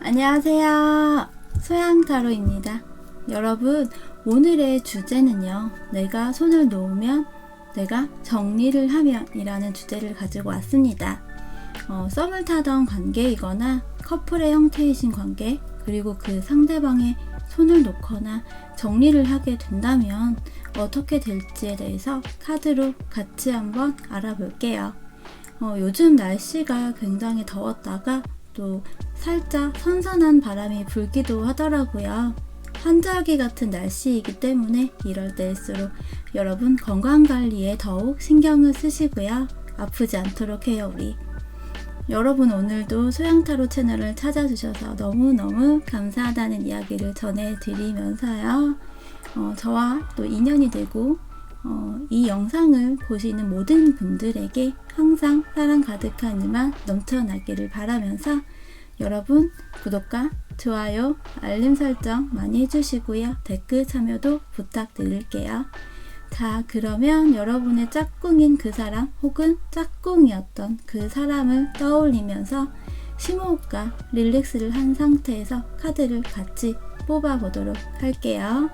안녕하세요. 소양타로입니다. 여러분, 오늘의 주제는요. 내가 손을 놓으면 내가 정리를 하면 이라는 주제를 가지고 왔습니다. 썸을 타던 관계이거나 커플의 형태이신 관계, 그리고 그 상대방의 손을 놓거나 정리를 하게 된다면 어떻게 될지에 대해서 카드로 같이 한번 알아볼게요. 요즘 날씨가 굉장히 더웠다가 또 살짝 선선한 바람이 불기도 하더라고요. 환절기 같은 날씨이기 때문에 이럴 때일수록 여러분 건강관리에 더욱 신경을 쓰시고요. 아프지 않도록 해요, 우리. 여러분 오늘도 소양타로 채널을 찾아주셔서 너무너무 감사하다는 이야기를 전해드리면서요. 저와 또 인연이 되고 이 영상을 보시는 모든 분들에게 항상 사랑 가득한 일만 넘쳐나기를 바라면서 여러분 구독과 좋아요, 알림 설정 많이 해주시고요. 댓글 참여도 부탁드릴게요. 자, 그러면 여러분의 짝꿍인 그 사람 혹은 짝꿍이었던 그 사람을 떠올리면서 심호흡과 릴렉스를 한 상태에서 카드를 같이 뽑아보도록 할게요.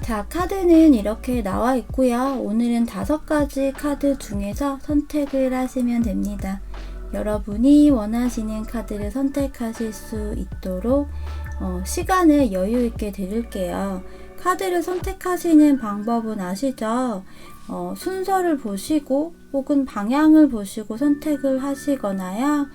자, 카드는 이렇게 나와 있고요. 오늘은 5가지 카드 중에서 선택을 하시면 됩니다. 여러분이 원하시는 카드를 선택하실 수 있도록 시간을 여유 있게 드릴게요. 카드를 선택하시는 방법은 아시죠? 순서를 보시고 혹은 방향을 보시고 선택을 하시거나요.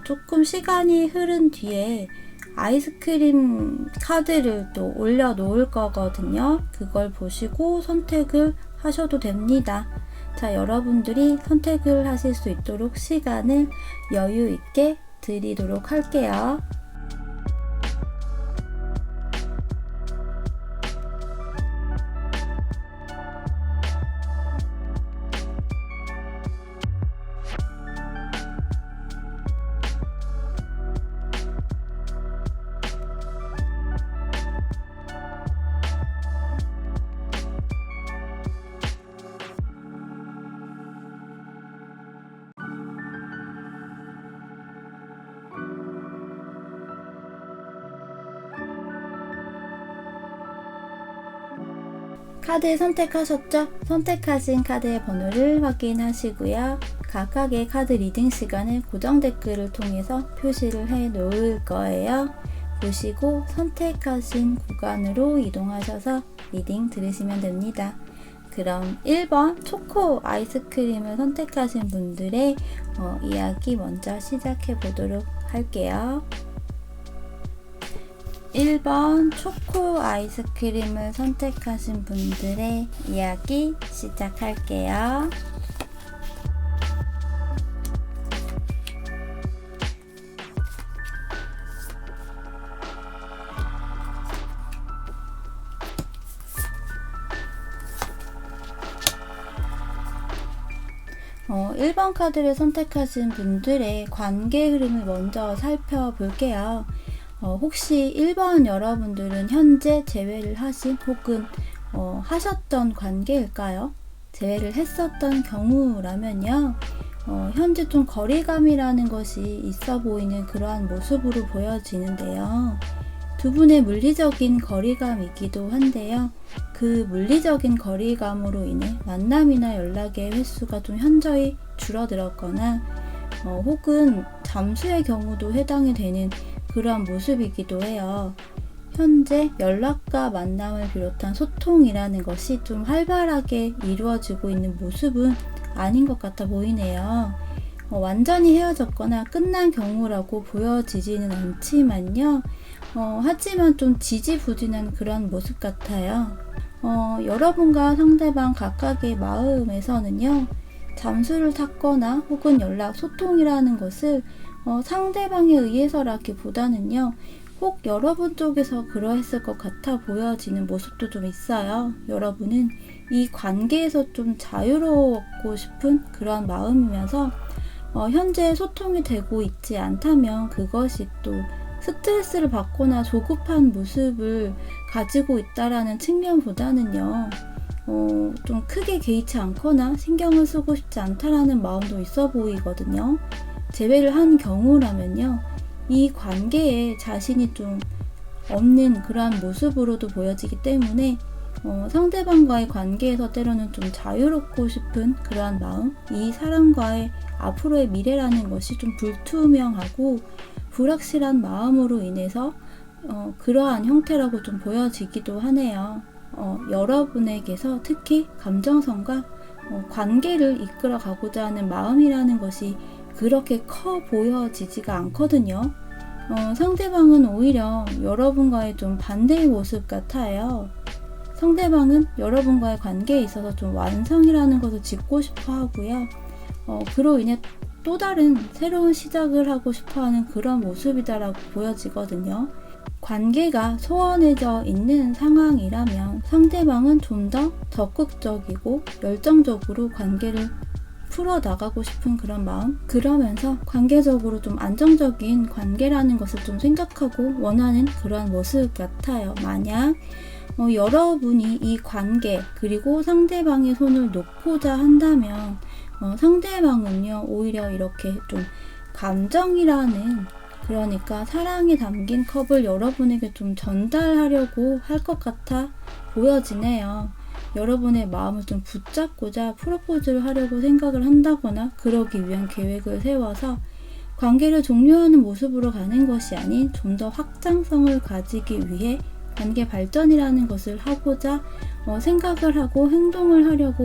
조금 시간이 흐른 뒤에 아이스크림 카드를 또 올려 놓을 거거든요. 그걸 보시고 선택을 하셔도 됩니다. 자, 여러분들이 선택을 하실 수 있도록 시간을 여유 있게 드리도록 할게요. 카드 선택하셨죠? 선택하신 카드의 번호를 확인하시고요. 각각의 카드 리딩 시간을 고정 댓글을 통해서 표시를 해 놓을 거예요. 보시고 선택하신 구간으로 이동하셔서 리딩 들으시면 됩니다. 그럼 1번 초코 아이스크림을 선택하신 분들의 이야기 먼저 시작해 보도록 할게요. 1번 초코 아이스크림을 선택하신 분들의 이야기 시작할게요. 어, 1번 카드를 선택하신 분들의 관계 흐름을 먼저 살펴볼게요. 혹시 1번 여러분들은 현재 재회를 하신 혹은 하셨던 관계일까요? 재회를 했었던 경우라면요. 현재 좀 거리감이라는 것이 있어 보이는 그러한 모습으로 보여지는데요. 두 분의 물리적인 거리감이기도 한데요. 그 물리적인 거리감으로 인해 만남이나 연락의 횟수가 좀 현저히 줄어들었거나 혹은 잠수의 경우도 해당이 되는 그러한 모습이기도 해요. 현재 연락과 만남을 비롯한 소통이라는 것이 좀 활발하게 이루어지고 있는 모습은 아닌 것 같아 보이네요. 완전히 헤어졌거나 끝난 경우라고 보여지지는 않지만요. 하지만 좀 지지부진한 그런 모습 같아요. 여러분과 상대방 각각의 마음에서는요. 잠수를 탔거나 혹은 연락, 소통이라는 것을 상대방에 의해서라기보다는요. 혹 여러분 쪽에서 그러했을 것 같아 보여지는 모습도 좀 있어요. 여러분은 이 관계에서 좀 자유로웠고 싶은 그런 마음이면서 현재 소통이 되고 있지 않다면 그것이 또 스트레스를 받거나 조급한 모습을 가지고 있다라는 측면보다는요. 좀 크게 개의치 않거나 신경을 쓰고 싶지 않다라는 마음도 있어 보이거든요. 재회를 한 경우라면요. 이 관계에 자신이 좀 없는 그러한 모습으로도 보여지기 때문에 상대방과의 관계에서 때로는 좀 자유롭고 싶은 그러한 마음, 이 사람과의 앞으로의 미래라는 것이 좀 불투명하고 불확실한 마음으로 인해서 그러한 형태라고 좀 보여지기도 하네요. 여러분에게서 특히 감정선과 관계를 이끌어 가고자 하는 마음이라는 것이 그렇게 커 보여지지가 않거든요. 상대방은 오히려 여러분과의 좀 반대의 모습 같아요. 상대방은 여러분과의 관계에 있어서 좀 완성이라는 것을 짓고 싶어 하고요. 그로 인해 또 다른 새로운 시작을 하고 싶어 하는 그런 모습이다라고 보여지거든요. 관계가 소원해져 있는 상황이라면 상대방은 좀 더 적극적이고 열정적으로 관계를 풀어나가고 싶은 그런 마음, 그러면서 관계적으로 좀 안정적인 관계라는 것을 좀 생각하고 원하는 그런 모습 같아요. 만약 여러분이 이 관계 그리고 상대방의 손을 놓고자 한다면 상대방은요 오히려 이렇게 좀 감정이라는, 그러니까 사랑이 담긴 컵을 여러분에게 좀 전달하려고 할 것 같아 보여지네요. 여러분의 마음을 좀 붙잡고자 프로포즈를 하려고 생각을 한다거나 그러기 위한 계획을 세워서 관계를 종료하는 모습으로 가는 것이 아닌 좀 더 확장성을 가지기 위해 관계 발전이라는 것을 하고자 생각을 하고 행동을 하려고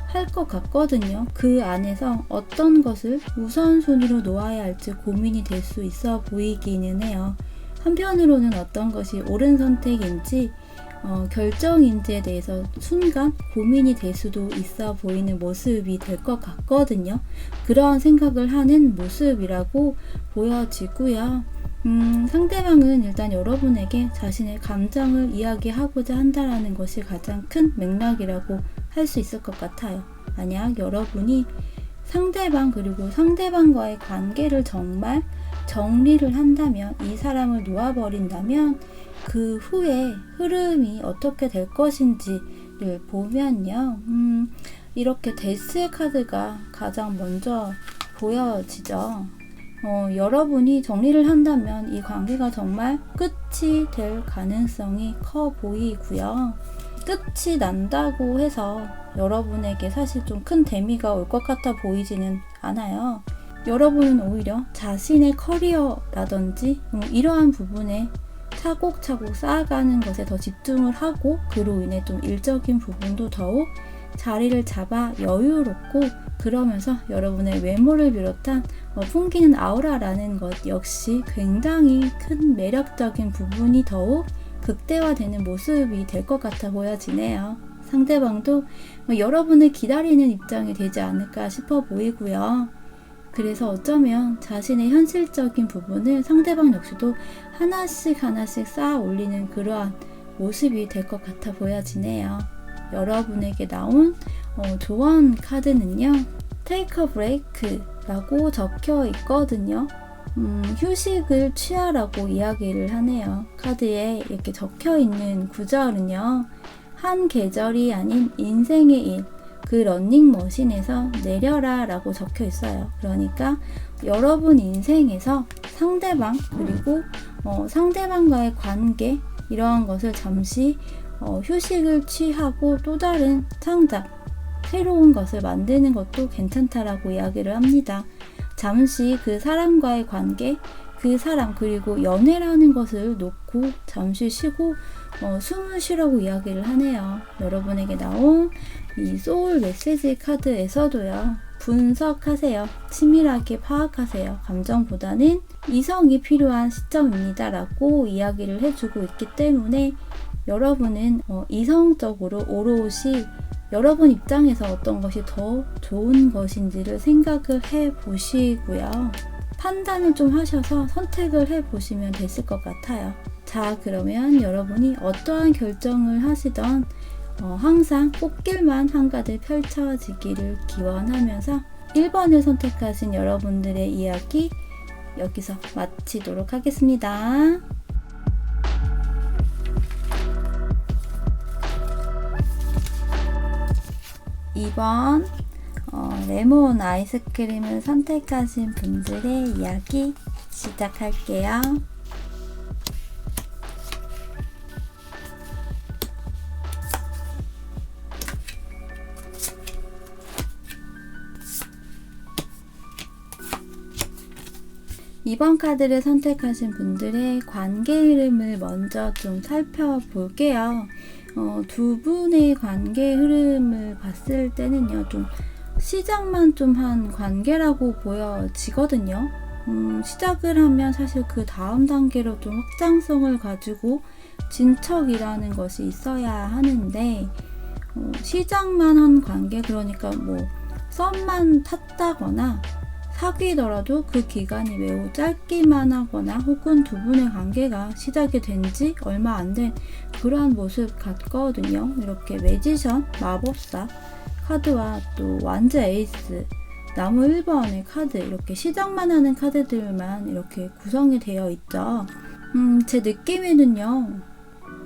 할 것 같거든요. 그 안에서 어떤 것을 우선순위로 놓아야 할지 고민이 될 수 있어 보이기는 해요. 한편으로는 어떤 것이 옳은 선택인지 결정인지에 대해서 순간 고민이 될 수도 있어 보이는 모습이 될 것 같거든요. 그러한 생각을 하는 모습이라고 보여지고요. 상대방은 일단 여러분에게 자신의 감정을 이야기하고자 한다라는 것이 가장 큰 맥락이라고 할 수 있을 것 같아요. 만약 여러분이 상대방 그리고 상대방과의 관계를 정말 정리를 한다면, 이 사람을 놓아버린다면 그 후에 흐름이 어떻게 될 것인지를 보면요. 이렇게 데스의 카드가 가장 먼저 보여지죠. 여러분이 정리를 한다면 이 관계가 정말 끝이 될 가능성이 커 보이고요. 끝이 난다고 해서 여러분에게 사실 좀 큰 데미가 올 것 같아 보이지는 않아요. 여러분은 오히려 자신의 커리어라든지 이러한 부분에 차곡차곡 쌓아가는 것에 더 집중을 하고, 그로 인해 좀 일적인 부분도 더욱 자리를 잡아 여유롭고, 그러면서 여러분의 외모를 비롯한 풍기는 아우라라는 것 역시 굉장히 큰 매력적인 부분이 더욱 극대화되는 모습이 될 것 같아 보여지네요. 상대방도 여러분을 기다리는 입장이 되지 않을까 싶어 보이고요. 그래서 어쩌면 자신의 현실적인 부분을 상대방 역시도 하나씩 쌓아 올리는 그러한 모습이 될 것 같아 보여지네요. 여러분에게 나온 조언 카드는요, Take a break 라고 적혀 있거든요. 휴식을 취하라고 이야기를 하네요. 카드에 이렇게 적혀 있는 구절은요, 한 계절이 아닌 인생의 일, 그 러닝머신에서 내려라 라고 적혀 있어요. 그러니까 여러분 인생에서 상대방 그리고 상대방과의 관계, 이러한 것을 잠시 휴식을 취하고 또 다른 창작, 새로운 것을 만드는 것도 괜찮다라고 이야기를 합니다. 잠시 그 사람과의 관계, 그 사람 그리고 연애라는 것을 놓고 잠시 쉬고 숨을 쉬라고 이야기를 하네요. 여러분에게 나온 이 소울 메시지 카드에서도요, 분석하세요. 치밀하게 파악하세요. 감정보다는 이성이 필요한 시점입니다 라고 이야기를 해주고 있기 때문에 여러분은 이성적으로 오롯이 여러분 입장에서 어떤 것이 더 좋은 것인지를 생각을 해 보시고요. 판단을 좀 하셔서 선택을 해 보시면 됐을 것 같아요. 자, 그러면 여러분이 어떠한 결정을 하시던 항상 꽃길만 한가득 펼쳐지기를 기원하면서 1번을 선택하신 여러분들의 이야기 여기서 마치도록 하겠습니다. 2번 레몬 아이스크림을 선택하신 분들의 이야기 시작할게요. 이번 카드를 선택하신 분들의 관계 흐름을 먼저 좀 살펴볼게요. 두 분의 관계 흐름을 봤을 때는요, 좀 시작만 좀 한 관계라고 보여지거든요. 시작을 하면 사실 그 다음 단계로 좀 확장성을 가지고 진척이라는 것이 있어야 하는데, 시작만 한 관계, 그러니까 썸만 탔다거나 사귀더라도 그 기간이 매우 짧기만 하거나 혹은 두 분의 관계가 시작이 된 지 얼마 안 된 그러한 모습 같거든요. 이렇게 매지션, 마법사 카드와 또 완즈 에이스, 나무 1번의 카드, 이렇게 시작만 하는 카드들만 이렇게 구성이 되어 있죠. 제 느낌에는요,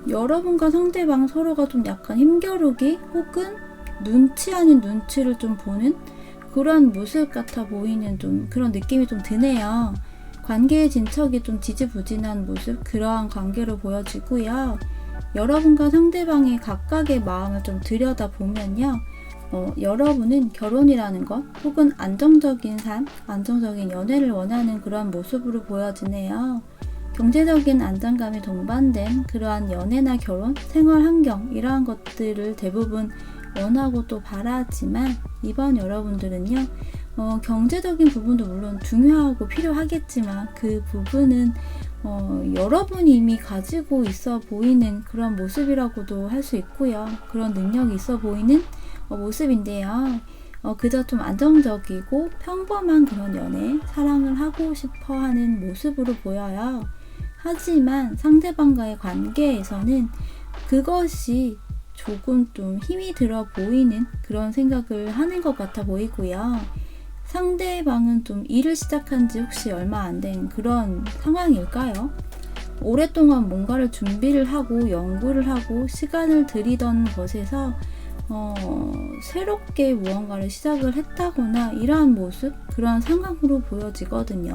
여러분과 상대방 서로가 좀 약간 힘겨루기 혹은 눈치 아닌 눈치를 좀 보는 그런 모습 같아 보이는 좀 그런 느낌이 좀 드네요. 관계의 진척이 좀 지지부진한 모습, 그러한 관계로 보여지고요. 여러분과 상대방의 각각의 마음을 좀 들여다보면요, 여러분은 결혼이라는 것 혹은 안정적인 삶, 안정적인 연애를 원하는 그러한 모습으로 보여지네요. 경제적인 안정감이 동반된 그러한 연애나 결혼, 생활 환경, 이러한 것들을 대부분 원하고 또 바라지만 이번 여러분들은요, 경제적인 부분도 물론 중요하고 필요하겠지만 그 부분은 여러분이 이미 가지고 있어 보이는 그런 모습이라고도 할 수 있고요. 그런 능력이 있어 보이는 모습인데요. 그저 좀 안정적이고 평범한 그런 연애, 사랑을 하고 싶어 하는 모습으로 보여요. 하지만 상대방과의 관계에서는 그것이 조금 좀 힘이 들어 보이는 그런 생각을 하는 것 같아 보이고요. 상대방은 좀 일을 시작한 지 혹시 얼마 안 된 그런 상황일까요? 오랫동안 뭔가를 준비를 하고 연구를 하고 시간을 들이던 것에서 새롭게 무언가를 시작을 했다거나 이러한 모습, 그런 상황으로 보여지거든요.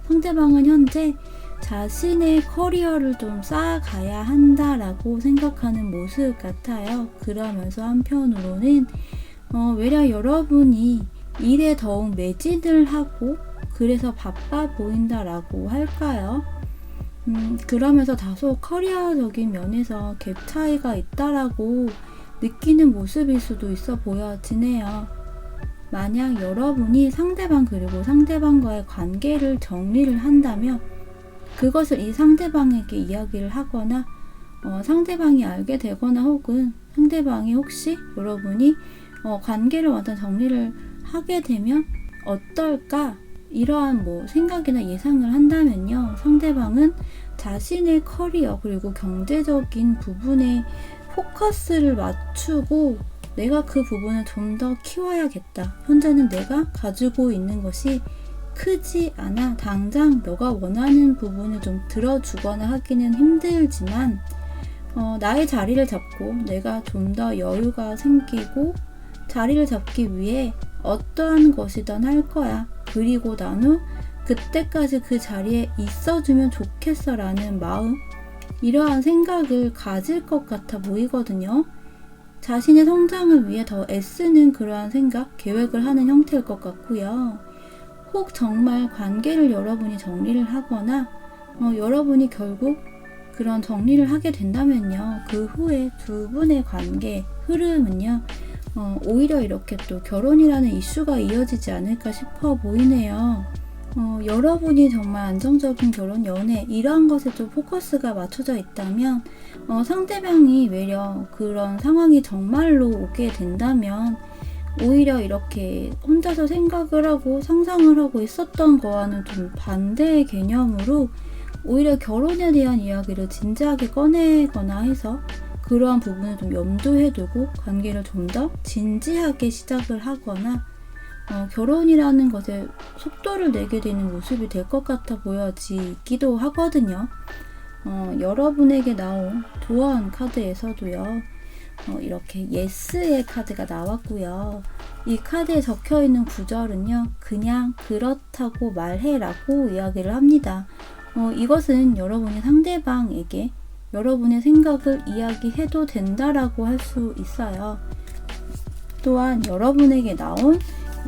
상대방은 현재 자신의 커리어를 좀 쌓아가야 한다라고 생각하는 모습 같아요. 그러면서 한편으로는 외려 여러분이 일에 더욱 매진을 하고 그래서 바빠 보인다라고 할까요? 그러면서 다소 커리어적인 면에서 갭 차이가 있다라고 느끼는 모습일 수도 있어 보여지네요. 만약 여러분이 상대방 그리고 상대방과의 관계를 정리를 한다면 그것을 이 상대방에게 이야기를 하거나 상대방이 알게 되거나 혹은 상대방이 혹시 여러분이 관계를 완전 정리를 하게 되면 어떨까? 이러한 생각이나 예상을 한다면요. 상대방은 자신의 커리어 그리고 경제적인 부분에 포커스를 맞추고 내가 그 부분을 좀 더 키워야겠다. 현재는 내가 가지고 있는 것이 크지 않아. 당장 너가 원하는 부분을 좀 들어주거나 하기는 힘들지만 나의 자리를 잡고 내가 좀 더 여유가 생기고 자리를 잡기 위해 어떠한 것이든 할 거야. 그리고 난 후 그때까지 그 자리에 있어주면 좋겠어 라는 마음, 이러한 생각을 가질 것 같아 보이거든요. 자신의 성장을 위해 더 애쓰는 그러한 생각, 계획을 하는 형태일 것 같고요. 혹 정말 관계를 여러분이 정리를 하거나 여러분이 결국 그런 정리를 하게 된다면요. 그 후에 두 분의 관계 흐름은요. 오히려 이렇게 또 결혼이라는 이슈가 이어지지 않을까 싶어 보이네요. 여러분이 정말 안정적인 결혼, 연애 이러한 것에 좀 포커스가 맞춰져 있다면 상대방이 외려 그런 상황이 정말로 오게 된다면 오히려 이렇게 혼자서 생각을 하고 상상을 하고 있었던 거와는 좀 반대의 개념으로 오히려 결혼에 대한 이야기를 진지하게 꺼내거나 해서 그러한 부분을 좀 염두에 두고 관계를 좀 더 진지하게 시작을 하거나 결혼이라는 것에 속도를 내게 되는 모습이 될 것 같아 보여지기도 하거든요. 여러분에게 나온 도원 카드에서도요. 이렇게 예스의 카드가 나왔고요. 이 카드에 적혀있는 구절은요. 그냥 그렇다고 말해라고 이야기를 합니다. 이것은 여러분이 상대방에게 여러분의 생각을 이야기해도 된다라고 할 수 있어요. 또한 여러분에게 나온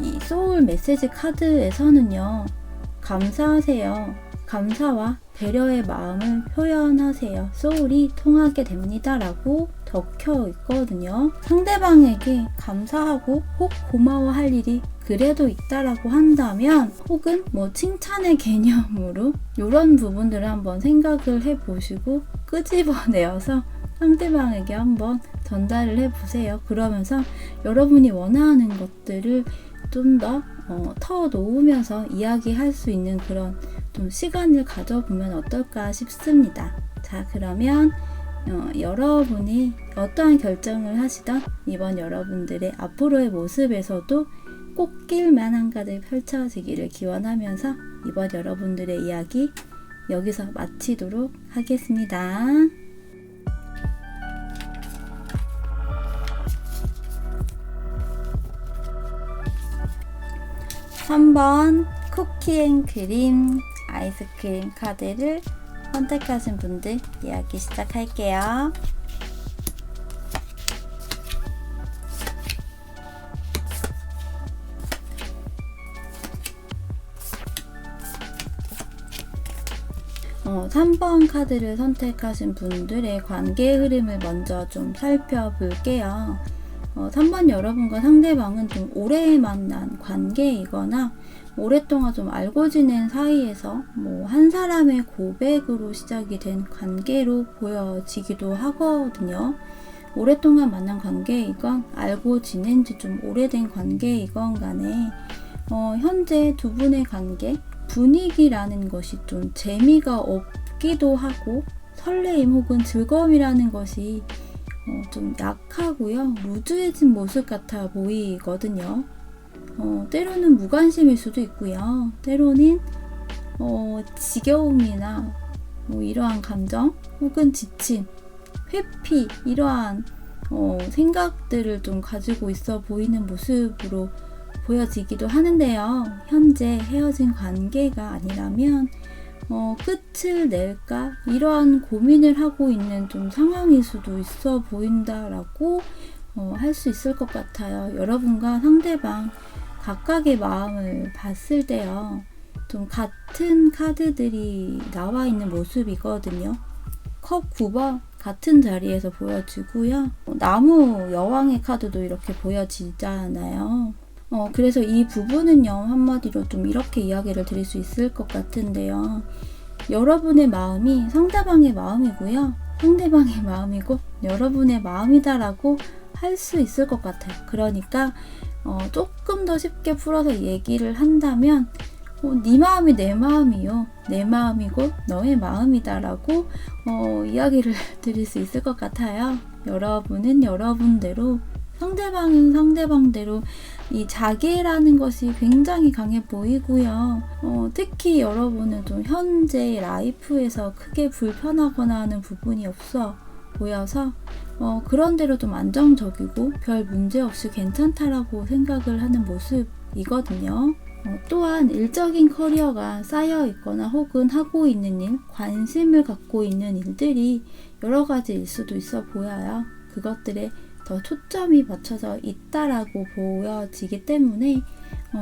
이 소울 메시지 카드에서는요. 감사하세요. 감사와 배려의 마음을 표현하세요. 소울이 통하게 됩니다. 라고 적혀 있거든요. 상대방에게 감사하고 혹 고마워할 일이 그래도 있다라고 한다면 혹은 칭찬의 개념으로 이런 부분들을 한번 생각을 해보시고 끄집어내어서 상대방에게 한번 전달을 해보세요. 그러면서 여러분이 원하는 것들을 좀 더 터놓으면서 이야기할 수 있는 그런 좀 시간을 가져보면 어떨까 싶습니다. 자, 그러면 여러분이 어떠한 결정을 하시던 이번 여러분들의 앞으로의 모습에서도 꽃길만 한가득 펼쳐지기를 기원하면서 이번 여러분들의 이야기 여기서 마치도록 하겠습니다. 3번 쿠키앤크림 아이스크림 카드를 선택하신 분들 이야기 시작할게요. 어, 3번 카드를 선택하신 분들의 관계 흐름을 먼저 좀 살펴볼게요. 3번 여러분과 상대방은 좀 오래 만난 관계이거나 오랫동안 좀 알고 지낸 사이에서 뭐 한 사람의 고백으로 시작이 된 관계로 보여지기도 하거든요. 오랫동안 만난 관계이건 알고 지낸 지 좀 오래된 관계이건 간에 현재 두 분의 관계 분위기라는 것이 좀 재미가 없기도 하고 설레임 혹은 즐거움이라는 것이 좀 약하고요. 루즈해진 모습 같아 보이거든요. 때로는 무관심일 수도 있고요. 때로는 지겨움이나 뭐 이러한 감정 혹은 지침, 회피 이러한 생각들을 좀 가지고 있어 보이는 모습으로 보여지기도 하는데요. 현재 헤어진 관계가 아니라면 끝을 낼까? 이러한 고민을 하고 있는 좀 상황일 수도 있어 보인다라고 할 수 있을 것 같아요. 여러분과 상대방 각각의 마음을 봤을 때요. 좀 같은 카드들이 나와 있는 모습이거든요. 컵 9번 같은 자리에서 보여지고요. 나무 여왕의 카드도 이렇게 보여지잖아요. 그래서 이 부분은요, 한마디로 좀 이렇게 이야기를 드릴 수 있을 것 같은데요. 여러분의 마음이 상대방의 마음이고요. 상대방의 마음이고 여러분의 마음이다라고 할 수 있을 것 같아요. 그러니까 조금 더 쉽게 풀어서 얘기를 한다면 네 마음이 내 마음이요. 내 마음이고 너의 마음이다라고 이야기를 드릴 수 있을 것 같아요. 여러분은 여러분대로 상대방은 상대방대로 이 자기라는 것이 굉장히 강해 보이고요. 특히 여러분은 좀 현재 라이프에서 크게 불편하거나 하는 부분이 없어 보여서 그런 대로 좀 안정적이고 별 문제 없이 괜찮다라고 생각을 하는 모습이거든요. 또한 일적인 커리어가 쌓여 있거나 혹은 하고 있는 일, 관심을 갖고 있는 일들이 여러 가지일 수도 있어 보여요. 그것들에 더 초점이 맞춰져 있다라고 보여지기 때문에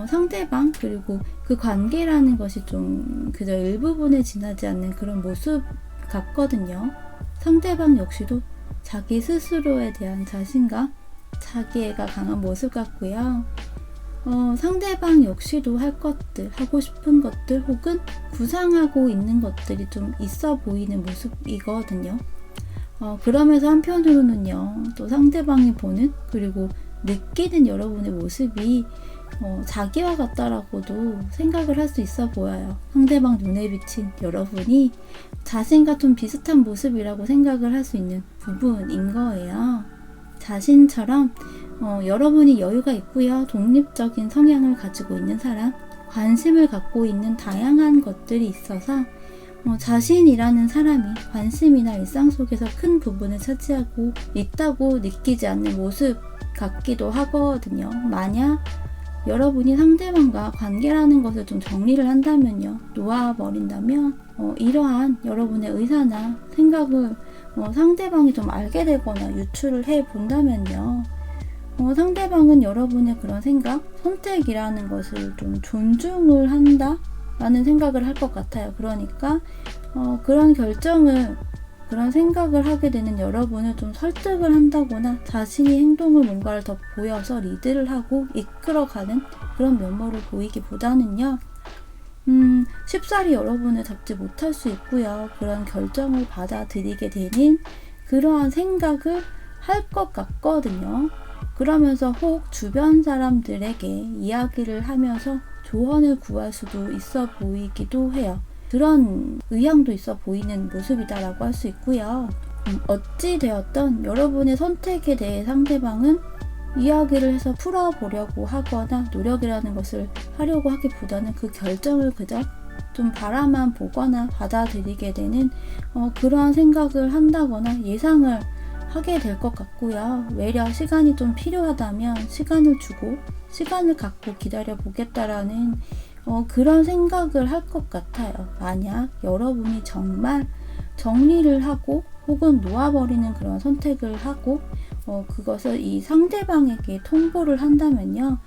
상대방 그리고 그 관계라는 것이 좀 그저 일부분에 지나지 않는 그런 모습 같거든요. 상대방 역시도 자기 스스로에 대한 자신감, 자기애가 강한 모습 같고요. 상대방 역시도 할 것들, 하고 싶은 것들 혹은 구상하고 있는 것들이 좀 있어 보이는 모습이거든요. 그러면서 한편으로는요, 또 상대방이 보는 그리고 느끼는 여러분의 모습이 자기와 같다라고도 생각을 할 수 있어 보여요. 상대방 눈에 비친 여러분이 자신과 좀 비슷한 모습이라고 생각을 할 수 있는 부분인 거예요. 자신처럼 여러분이 여유가 있고요. 독립적인 성향을 가지고 있는 사람, 관심을 갖고 있는 다양한 것들이 있어서 자신이라는 사람이 관심이나 일상 속에서 큰 부분을 차지하고 있다고 느끼지 않는 모습 같기도 하거든요. 만약 여러분이 상대방과 관계라는 것을 좀 정리를 한다면요. 놓아버린다면 이러한 여러분의 의사나 생각을 상대방이 좀 알게 되거나 유출을 해 본다면요. 상대방은 여러분의 그런 생각, 선택이라는 것을 좀 존중을 한다? 라는 생각을 할 것 같아요. 그러니까 그런 결정을 그런 생각을 하게 되는 여러분을 좀 설득을 한다거나 자신이 행동을 뭔가를 더 보여서 리드를 하고 이끌어가는 그런 면모를 보이기보다는요. 쉽사리 여러분을 잡지 못할 수 있고요. 그런 결정을 받아들이게 되는 그러한 생각을 할 것 같거든요. 그러면서 혹 주변 사람들에게 이야기를 하면서 조언을 구할 수도 있어 보이기도 해요. 그런 의향도 있어 보이는 모습이다라고 할 수 있고요. 어찌 되었던 여러분의 선택에 대해 상대방은 이야기를 해서 풀어보려고 하거나 노력이라는 것을 하려고 하기보다는 그 결정을 그저 좀 바라만 보거나 받아들이게 되는 그러한 생각을 한다거나 예상을 하게 될 것 같고요. 외려 시간이 좀 필요하다면 시간을 주고 시간을 갖고 기다려 보겠다라는 그런 생각을 할 것 같아요. 만약 여러분이 정말 정리를 하고 혹은 놓아버리는 그런 선택을 하고 그것을 이 상대방에게 통보를 한다면요.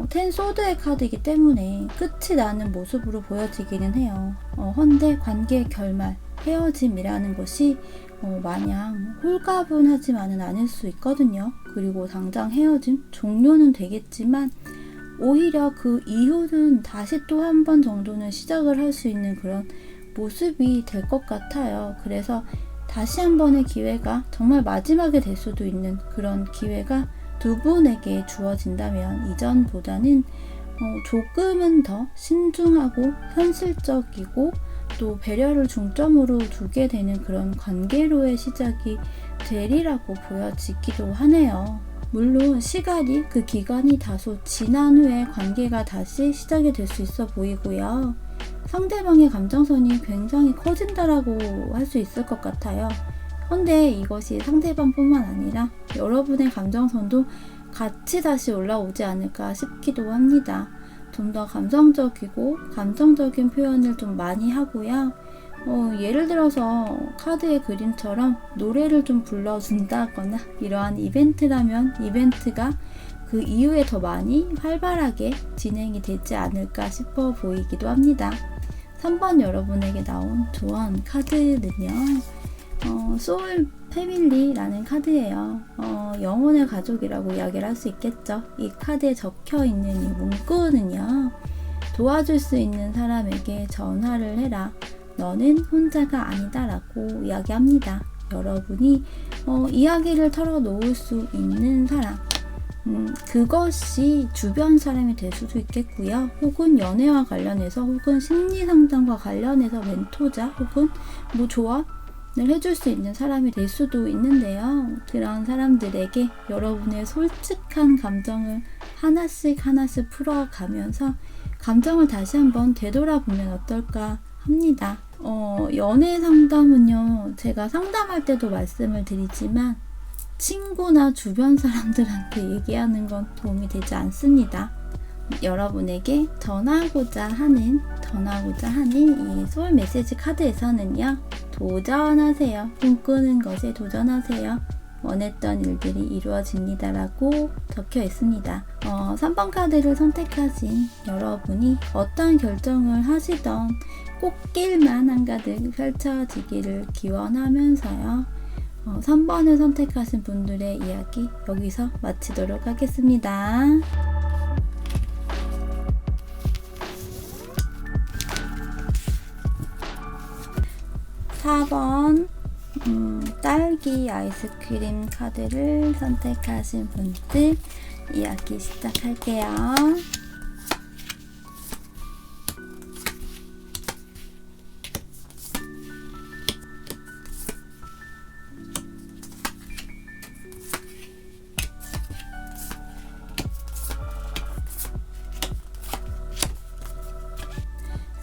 텐 소드의 카드이기 때문에 끝이 나는 모습으로 보여지기는 해요. 헌데 관계의 결말, 헤어짐이라는 것이 마냥 홀가분하지만은 않을 수 있거든요. 그리고 당장 헤어짐 종료는 되겠지만 오히려 그 이후는 다시 또 한 번 정도는 시작을 할 수 있는 그런 모습이 될 것 같아요. 그래서 다시 한 번의 기회가 정말 마지막이 될 수도 있는 그런 기회가 두 분에게 주어진다면 이전보다는 조금은 더 신중하고 현실적이고 또 배려를 중점으로 두게 되는 그런 관계로의 시작이 되리라고 보여지기도 하네요. 물론 시간이 그 기간이 다소 지난 후에 관계가 다시 시작이 될 수 있어 보이고요. 상대방의 감정선이 굉장히 커진다라고 할 수 있을 것 같아요. 그런데 이것이 상대방뿐만 아니라 여러분의 감정선도 같이 다시 올라오지 않을까 싶기도 합니다. 좀 더 감성적이고 감정적인 표현을 좀 많이 하고요. 예를 들어서 카드의 그림처럼 노래를 좀 불러준다거나 이러한 이벤트라면 이벤트가 그 이후에 더 많이 활발하게 진행이 되지 않을까 싶어 보이기도 합니다. 3번 여러분에게 나온 조언 카드는요. 소울 패밀리라는 카드예요. 영혼의 가족이라고 이야기를 할 수 있겠죠. 이 카드에 적혀 있는 이 문구는요. 도와줄 수 있는 사람에게 전화를 해라. 너는 혼자가 아니다 라고 이야기합니다. 여러분이 이야기를 털어놓을 수 있는 사람, 그것이 주변 사람이 될 수도 있겠고요. 혹은 연애와 관련해서 혹은 심리상담과 관련해서 멘토자 혹은 조언을 해줄 수 있는 사람이 될 수도 있는데요. 그런 사람들에게 여러분의 솔직한 감정을 하나씩 풀어가면서 감정을 다시 한번 되돌아보면 어떨까 합니다. 연애 상담은요, 제가 상담할 때도 말씀을 드리지만 친구나 주변 사람들한테 얘기하는 건 도움이 되지 않습니다. 여러분에게 전하고자 하는 이 소울 메시지 카드에서는요, 도전하세요. 꿈꾸는 것에 도전하세요. 원했던 일들이 이루어집니다 라고 적혀 있습니다. 3번 카드를 선택하신 여러분이 어떤 결정을 하시던 꽃길만 한가득 펼쳐지기를 기원하면서요. 3번을 선택하신 분들의 이야기 여기서 마치도록 하겠습니다. 4번 딸기 아이스크림 카드를 선택하신 분들 이야기 시작할게요.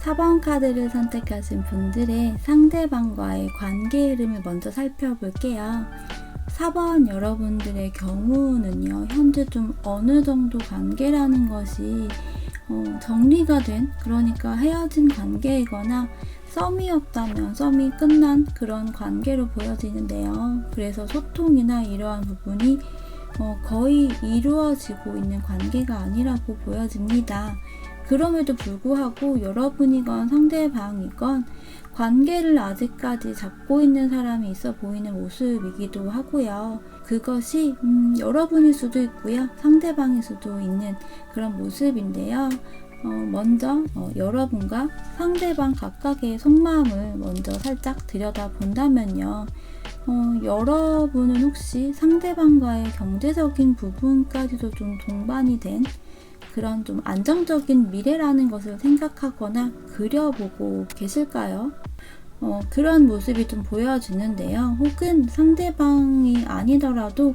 4번 카드를 선택하신 분들의 상대방과의 관계 흐름을 먼저 살펴볼게요. 4번 여러분들의 경우는요, 현재 좀 어느 정도 관계라는 것이 정리가 된, 그러니까 헤어진 관계이거나 썸이었다면 썸이 끝난 그런 관계로 보여지는데요. 그래서 소통이나 이러한 부분이 거의 이루어지고 있는 관계가 아니라고 보여집니다. 그럼에도 불구하고 여러분이건 상대방이건 관계를 아직까지 잡고 있는 사람이 있어 보이는 모습이기도 하고요. 그것이 여러분일 수도 있고요. 상대방일 수도 있는 그런 모습인데요. 먼저 여러분과 상대방 각각의 속마음을 먼저 살짝 들여다본다면요. 여러분은 혹시 상대방과의 경제적인 부분까지도 좀 동반이 된 그런 좀 안정적인 미래라는 것을 생각하거나 그려보고 계실까요? 그런 모습이 좀 보여지는데요. 혹은 상대방이 아니더라도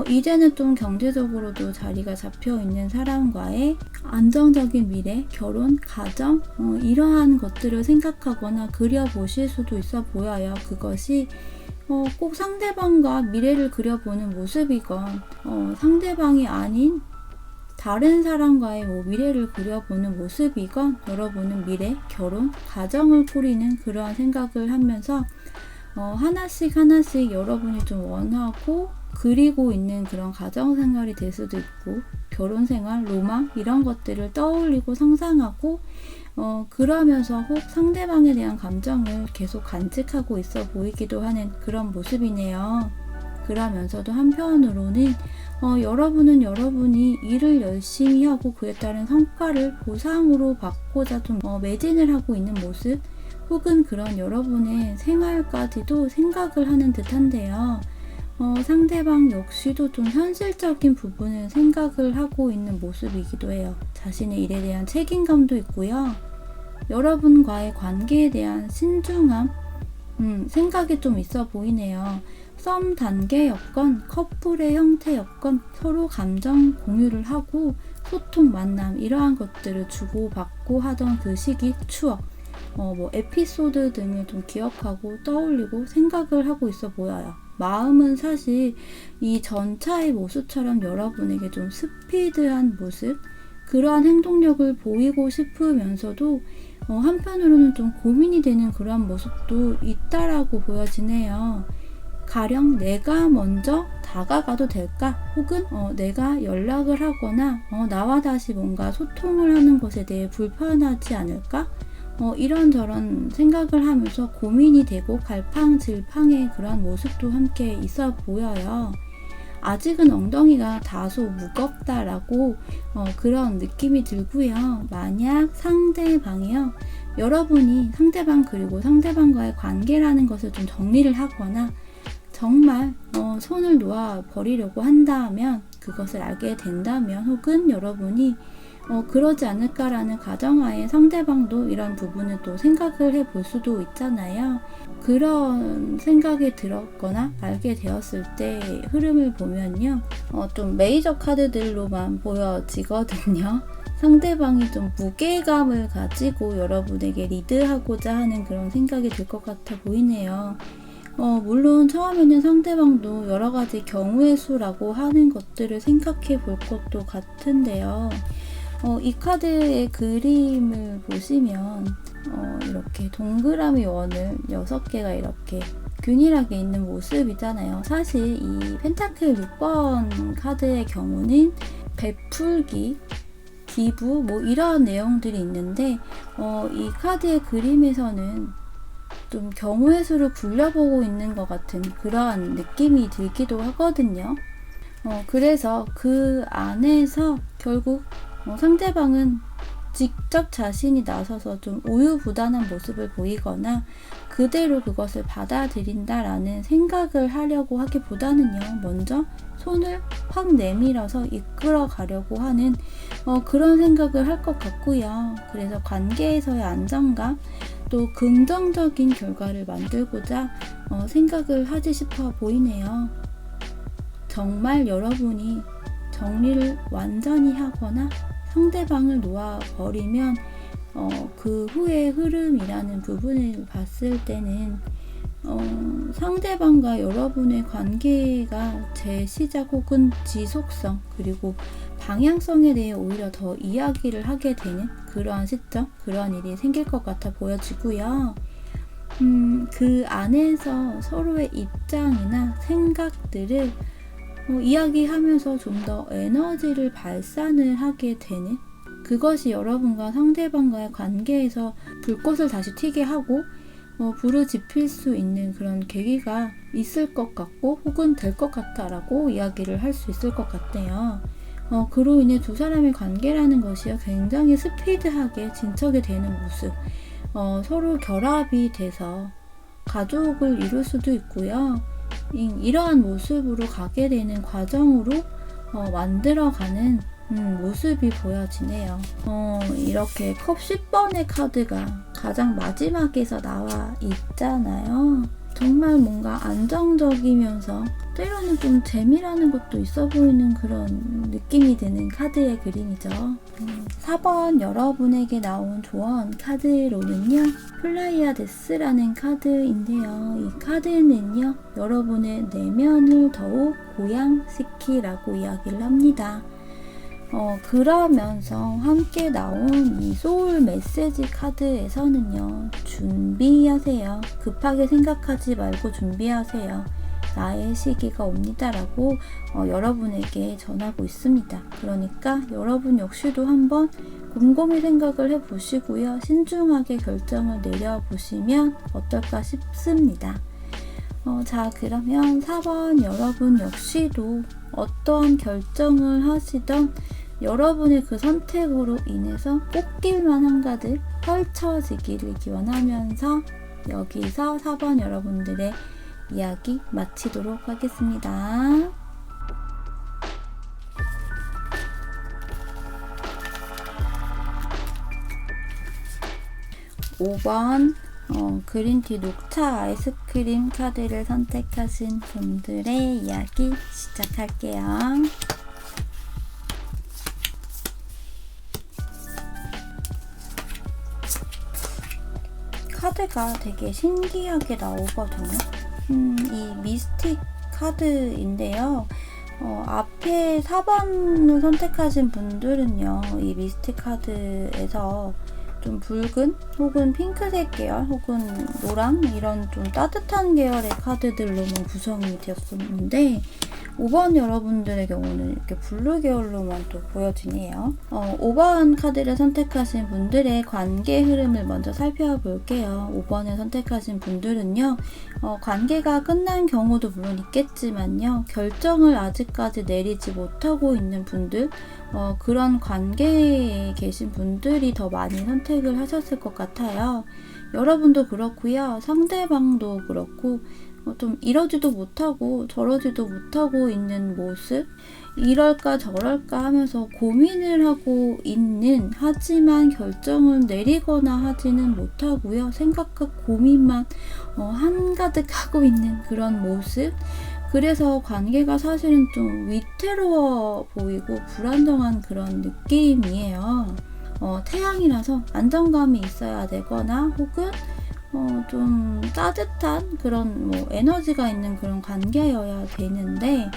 이제는 좀 경제적으로도 자리가 잡혀 있는 사람과의 안정적인 미래, 결혼, 가정 이러한 것들을 생각하거나 그려보실 수도 있어 보여요. 그것이 꼭 상대방과 미래를 그려보는 모습이건 상대방이 아닌 다른 사람과의 미래를 그려보는 모습이건 여러분은 미래, 결혼, 가정을 꾸리는 그러한 생각을 하면서 하나씩 여러분이 좀 원하고 그리고 있는 그런 가정생활이 될 수도 있고, 결혼생활, 로망 이런 것들을 떠올리고 상상하고 그러면서 혹 상대방에 대한 감정을 계속 간직하고 있어 보이기도 하는 그런 모습이네요. 그러면서도 한편으로는 여러분은 여러분이 일을 열심히 하고 그에 따른 성과를 보상으로 받고자 좀 매진을 하고 있는 모습, 혹은 그런 여러분의 생활까지도 생각을 하는 듯한데요. 상대방 역시도 좀 현실적인 부분을 생각을 하고 있는 모습이기도 해요. 자신의 일에 대한 책임감도 있고요. 여러분과의 관계에 대한 신중함, 생각이 좀 있어 보이네요. 썸 단계였건 커플의 형태였건 서로 감정 공유를 하고 소통, 만남 이러한 것들을 주고받고 하던 그 시기, 추억, 에피소드 등을 좀 기억하고 떠올리고 생각을 하고 있어 보여요. 마음은 사실 이 전차의 모습처럼 여러분에게 좀 스피드한 모습, 그러한 행동력을 보이고 싶으면서도 한편으로는 좀 고민이 되는 그러한 모습도 있다라고 보여지네요. 가령 내가 먼저 다가가도 될까? 혹은 내가 연락을 하거나 나와 다시 뭔가 소통을 하는 것에 대해 불편하지 않을까? 이런저런 생각을 하면서 고민이 되고 갈팡질팡의 그런 모습도 함께 있어 보여요. 아직은 엉덩이가 다소 무겁다라고 그런 느낌이 들고요. 만약 상대방이요, 여러분이 상대방 그리고 상대방과의 관계라는 것을 좀 정리를 하거나 정말 손을 놓아 버리려고 한다면, 그것을 알게 된다면, 혹은 여러분이 그러지 않을까라는 가정하에 상대방도 이런 부분을 또 생각을 해볼 수도 있잖아요. 그런 생각이 들었거나 알게 되었을 때 흐름을 보면요, 좀 메이저 카드들로만 보여지거든요. 상대방이 좀 무게감을 가지고 여러분에게 리드하고자 하는 그런 생각이 들 것 같아 보이네요. 물론 처음에는 상대방도 여러 가지 경우의 수라고 하는 것들을 생각해 볼 것도 같은데요. 이 카드의 그림을 보시면 이렇게 동그라미 원을 6개가 이렇게 균일하게 있는 모습이잖아요. 사실 이 펜타클 6번 카드의 경우는 베풀기, 기부 이런 내용들이 있는데 이 카드의 그림에서는 좀 경우의 수를 굴려보고 있는 것 같은 그러한 느낌이 들기도 하거든요. 그래서 그 안에서 결국 상대방은 직접 자신이 나서서 좀 우유부단한 모습을 보이거나 그대로 그것을 받아들인다라는 생각을 하려고 하기보다는요, 먼저 손을 확 내밀어서 이끌어 가려고 하는 그런 생각을 할 것 같고요. 그래서 관계에서의 안정감, 또 긍정적인 결과를 만들고자 생각을 하지 싶어 보이네요. 정말 여러분이 정리를 완전히 하거나 상대방을 놓아버리면 그 후의 흐름이라는 부분을 봤을 때는 상대방과 여러분의 관계가 재시작 혹은 지속성, 그리고 방향성에 대해 오히려 더 이야기를 하게 되는 그러한 시점, 그러한 일이 생길 것 같아 보여지고요. 그 안에서 서로의 입장이나 생각들을 이야기하면서 좀 더 에너지를 발산을 하게 되는, 그것이 여러분과 상대방과의 관계에서 불꽃을 다시 튀게 하고 부르짖힐 수 있는 그런 계기가 있을 것 같고, 혹은 될 것 같다라고 이야기를 할 수 있을 것 같네요. 그로 인해 두 사람의 관계라는 것이 굉장히 스피드하게 진척이 되는 모습, 서로 결합이 돼서 가족을 이룰 수도 있고요. 이러한 모습으로 가게 되는 과정으로 만들어가는 모습이 보여지네요. 이렇게 컵 10번의 카드가 가장 마지막에서 나와 있잖아요. 정말 뭔가 안정적이면서 때로는 좀 재미라는 것도 있어 보이는 그런 느낌이 드는 카드의 그림이죠. 4번 여러분에게 나온 조언 카드로는요, 플라이아데스라는 카드인데요. 이 카드는요, 여러분의 내면을 더욱 고양시키라고 이야기를 합니다. 그러면서 함께 나온 이 소울 메시지 카드에서는요, 준비하세요. 급하게 생각하지 말고 준비하세요. 나의 시기가 옵니다라고 여러분에게 전하고 있습니다. 그러니까 여러분 역시도 한번 곰곰이 생각을 해보시고요. 신중하게 결정을 내려보시면 어떨까 싶습니다. 자, 그러면 4번 여러분 역시도 어떠한 결정을 하시던 여러분의 그 선택으로 인해서 꽃길만 한가득 펼쳐지기를 기원하면서 여기서 4번 여러분들의 이야기 마치도록 하겠습니다. 5번 그린티 녹차 아이스크림 카드를 선택하신 분들의 이야기 시작할게요. 카드가 되게 신기하게 나오거든요. 이 미스틱 카드인데요. 앞에 4번을 선택하신 분들은요, 이 미스틱 카드에서 좀 붉은 혹은 핑크색 계열 혹은 노랑 이런 좀 따뜻한 계열의 카드들로만 구성이 되었었는데 5번 여러분들의 경우는 이렇게 블루 계열로만 또 보여지네요. 5번 카드를 선택하신 분들의 관계 흐름을 먼저 살펴볼게요. 5번을 선택하신 분들은요, 관계가 끝난 경우도 물론 있겠지만요, 결정을 아직까지 내리지 못하고 있는 분들, 그런 관계에 계신 분들이 더 많이 선택을 하셨을 것 같아요. 여러분도 그렇고요, 상대방도 그렇고, 좀 이러지도 못하고 저러지도 못하고 있는 모습, 이럴까 저럴까 하면서 고민을 하고 있는, 하지만 결정을 내리거나 하지는 못하고요, 생각과 고민만 한가득 하고 있는 그런 모습. 그래서 관계가 사실은 좀 위태로워 보이고 불안정한 그런 느낌이에요. 태양이라서 안정감이 있어야 되거나 혹은 좀 따뜻한 그런 에너지가 있는 그런 관계여야 되는데,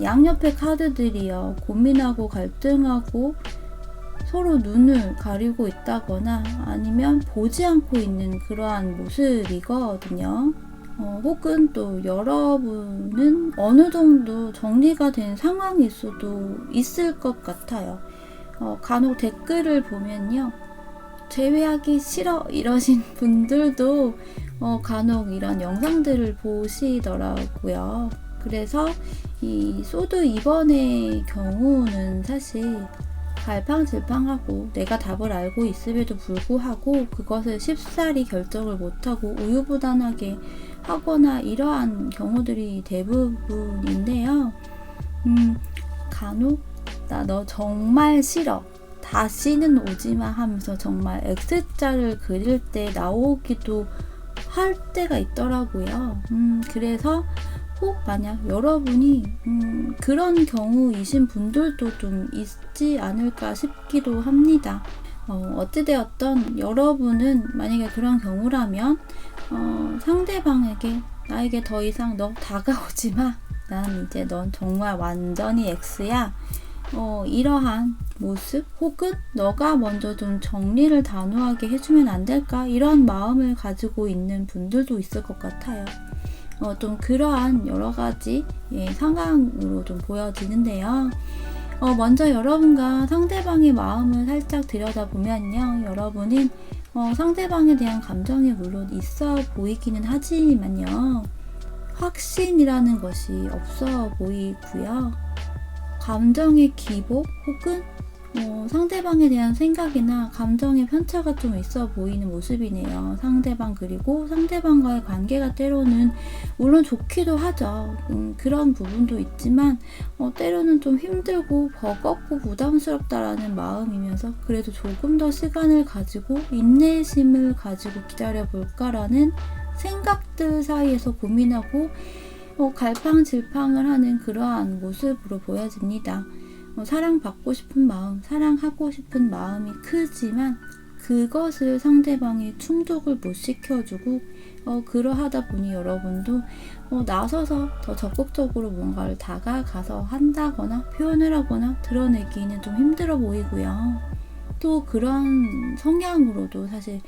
양옆의 카드들이요, 고민하고 갈등하고 서로 눈을 가리고 있다거나 아니면 보지 않고 있는 그러한 모습이거든요. 혹은 또 여러분은 어느 정도 정리가 된 상황일 수도 있을 것 같아요. 간혹 댓글을 보면요, 제외하기 싫어 이러신 분들도 간혹 이런 영상들을 보시더라고요. 그래서 이 소드 2번의 경우는 사실 갈팡질팡하고 내가 답을 알고 있음에도 불구하고 그것을 쉽사리 결정을 못하고 우유부단하게 하거나 이러한 경우들이 대부분인데요. 간혹 나 너 정말 싫어, 다시는 오지마 하면서 정말 X자를 그릴 때 나오기도 할 때가 있더라고요. 그래서 혹 만약 여러분이 그런 경우이신 분들도 좀 있지 않을까 싶기도 합니다. 어찌되었던 여러분은 만약에 그런 경우라면 상대방에게 나에게 더 이상 너 다가오지 마, 난 이제 넌 정말 완전히 X야, 이러한 모습 혹은 너가 먼저 좀 정리를 단호하게 해주면 안 될까, 이런 마음을 가지고 있는 분들도 있을 것 같아요. 좀 그러한 여러 가지 상황으로 좀 보여지는데요. 먼저 여러분과 상대방의 마음을 살짝 들여다보면요, 여러분은 상대방에 대한 감정이 물론 있어 보이기는 하지만요, 확신이라는 것이 없어 보이고요. 감정의 기복 혹은 상대방에 대한 생각이나 감정의 편차가 좀 있어 보이는 모습이네요. 상대방, 그리고 상대방과의 관계가 때로는 물론 좋기도 하죠. 그런 부분도 있지만 때로는 좀 힘들고 버겁고 부담스럽다라는 마음이면서 그래도 조금 더 시간을 가지고 인내심을 가지고 기다려볼까라는 생각들 사이에서 고민하고 갈팡질팡을 하는 그러한 모습으로 보여집니다. 사랑받고 싶은 마음, 사랑하고 싶은 마음이 크지만 그것을 상대방이 충족을 못 시켜주고 그러하다 보니 여러분도 나서서 더 적극적으로 뭔가를 다가가서 한다거나 표현을 하거나 드러내기는 좀 힘들어 보이고요. 또 그런 성향으로도 사실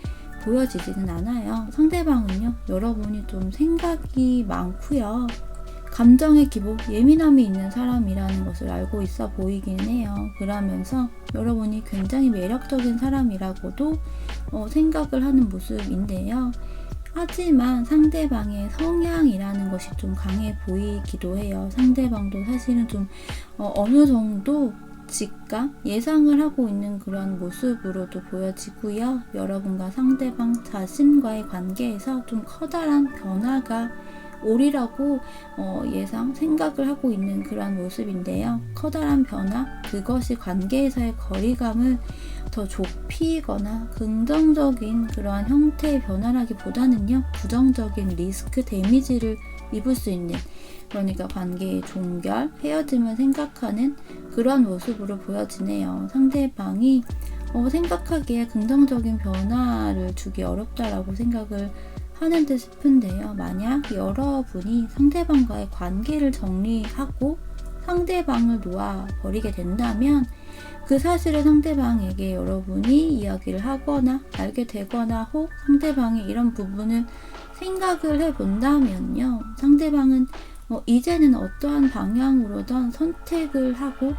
보여지지는 않아요. 상대방은요, 여러분이 좀 생각이 많고요. 감정의 기복, 예민함이 있는 사람이라는 것을 알고 있어 보이긴 해요. 그러면서 여러분이 굉장히 매력적인 사람이라고도 생각을 하는 모습인데요. 하지만 상대방의 성향이라는 것이 좀 강해 보이기도 해요. 상대방도 사실은 좀 어느 정도 직감, 예상을 하고 있는 그런 모습으로도 보여지고요. 여러분과 상대방 자신과의 관계에서 좀 커다란 변화가 오리라고 생각을 하고 있는 그런 모습인데요. 커다란 변화, 그것이 관계에서의 거리감을 더 좁히거나 긍정적인 그러한 형태의 변화라기보다는요, 부정적인 리스크, 데미지를 입을 수 있는, 그러니까 관계의 종결, 헤어짐을 생각하는 그런 모습으로 보여지네요. 상대방이 생각하기에 긍정적인 변화를 주기 어렵다라고 생각을 하는 듯 싶은데요. 만약 여러분이 상대방과의 관계를 정리하고 상대방을 놓아버리게 된다면 그 사실을 상대방에게 여러분이 이야기를 하거나 알게 되거나 혹 상대방이 이런 부분을 생각을 해본다면요. 상대방은 이제는 어떠한 방향으로든 선택을 하고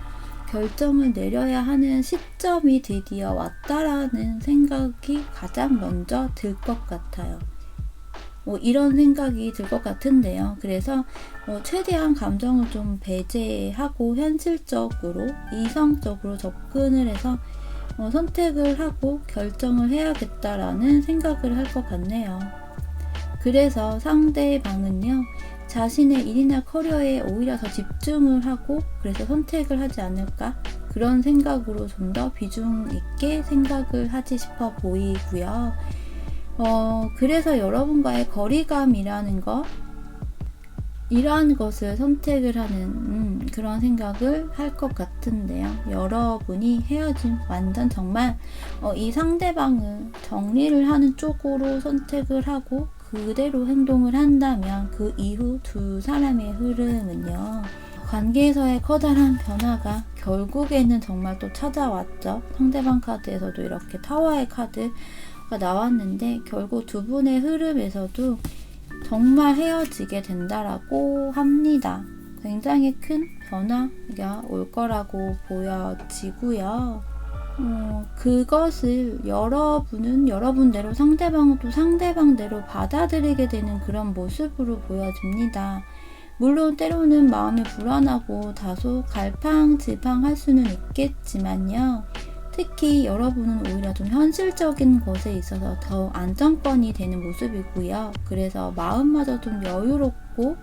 결정을 내려야 하는 시점이 드디어 왔다라는 생각이 가장 먼저 들 것 같아요. 이런 생각이 들 것 같은데요. 그래서 최대한 감정을 좀 배제하고 현실적으로, 이성적으로 접근을 해서 선택을 하고 결정을 해야겠다라는 생각을 할 것 같네요. 그래서 상대방은요, 자신의 일이나 커리어에 오히려 더 집중을 하고 그래서 선택을 하지 않을까? 그런 생각으로 좀 더 비중 있게 생각을 하지 싶어 보이고요. 그래서 여러분과의 거리감이라는 것, 이러한 것을 선택을 하는 그런 생각을 할 것 같은데요. 여러분이 헤어짐, 완전 정말 이 상대방을 정리를 하는 쪽으로 선택을 하고 그대로 행동을 한다면 그 이후 두 사람의 흐름은요, 관계에서의 커다란 변화가 결국에는 정말 또 찾아왔죠. 상대방 카드에서도 이렇게 타워의 카드가 나왔는데 결국 두 분의 흐름에서도 정말 헤어지게 된다라고 합니다. 굉장히 큰 변화가 올 거라고 보여지고요. 그것을 여러분은 여러분대로, 상대방은 또 상대방대로 받아들이게 되는 그런 모습으로 보여집니다. 물론 때로는 마음이 불안하고 다소 갈팡질팡할 수는 있겠지만요. 특히 여러분은 오히려 좀 현실적인 것에 있어서 더 안정권이 되는 모습이고요. 그래서 마음마저 좀 여유롭고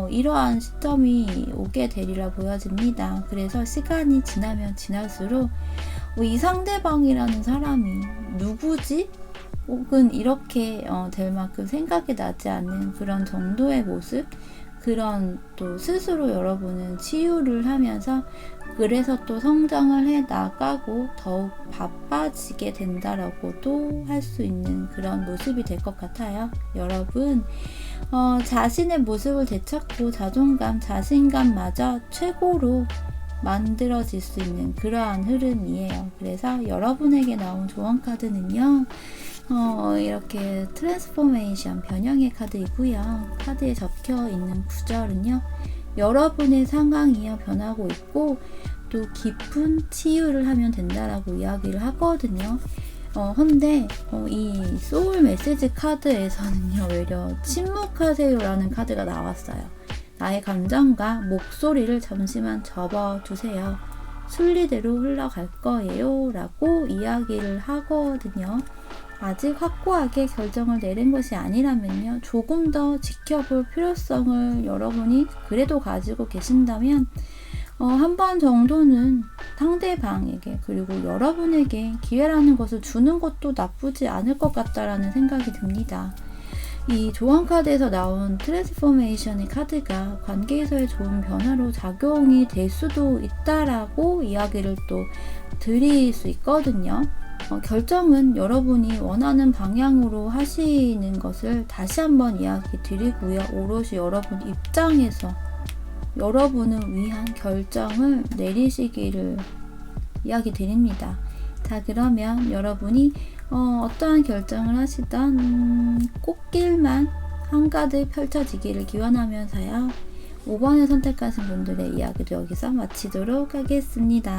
이러한 시점이 오게 되리라 보여집니다. 그래서 시간이 지나면 지날수록 이 상대방이라는 사람이 누구지? 혹은 이렇게 될 만큼 생각이 나지 않는 그런 정도의 모습, 그런 또 스스로 여러분은 치유를 하면서 그래서 또 성장을 해 나가고 더욱 바빠지게 된다라고도 할 수 있는 그런 모습이 될 것 같아요. 여러분, 자신의 모습을 되찾고 자존감, 자신감마저 최고로 만들어질 수 있는 그러한 흐름이에요. 그래서 여러분에게 나온 조언 카드는요, 이렇게 트랜스포메이션, 변형의 카드이고요. 카드에 적혀 있는 구절은요, 여러분의 상황이요 변하고 있고 또 깊은 치유를 하면 된다라고 이야기를 하거든요. 근데 이 소울 메시지 카드에서는요, 오히려 침묵하세요라는 카드가 나왔어요. 나의 감정과 목소리를 잠시만 접어두세요. 순리대로 흘러갈 거예요 라고 이야기를 하거든요. 아직 확고하게 결정을 내린 것이 아니라면요, 조금 더 지켜볼 필요성을 여러분이 그래도 가지고 계신다면 한 번 정도는 상대방에게 그리고 여러분에게 기회라는 것을 주는 것도 나쁘지 않을 것 같다라는 생각이 듭니다. 이 조언 카드에서 나온 트랜스포메이션의 카드가 관계에서의 좋은 변화로 작용이 될 수도 있다라고 이야기를 또 드릴 수 있거든요. 결정은 여러분이 원하는 방향으로 하시는 것을 다시 한번 이야기 드리고요. 오롯이 여러분 입장에서 여러분을 위한 결정을 내리시기를 이야기 드립니다. 자, 그러면 여러분이 어떠한 결정을 하시던 꽃길만 한가득 펼쳐지기를 기원하면서요. 5번을 선택하신 분들의 이야기를 여기서 마치도록 하겠습니다.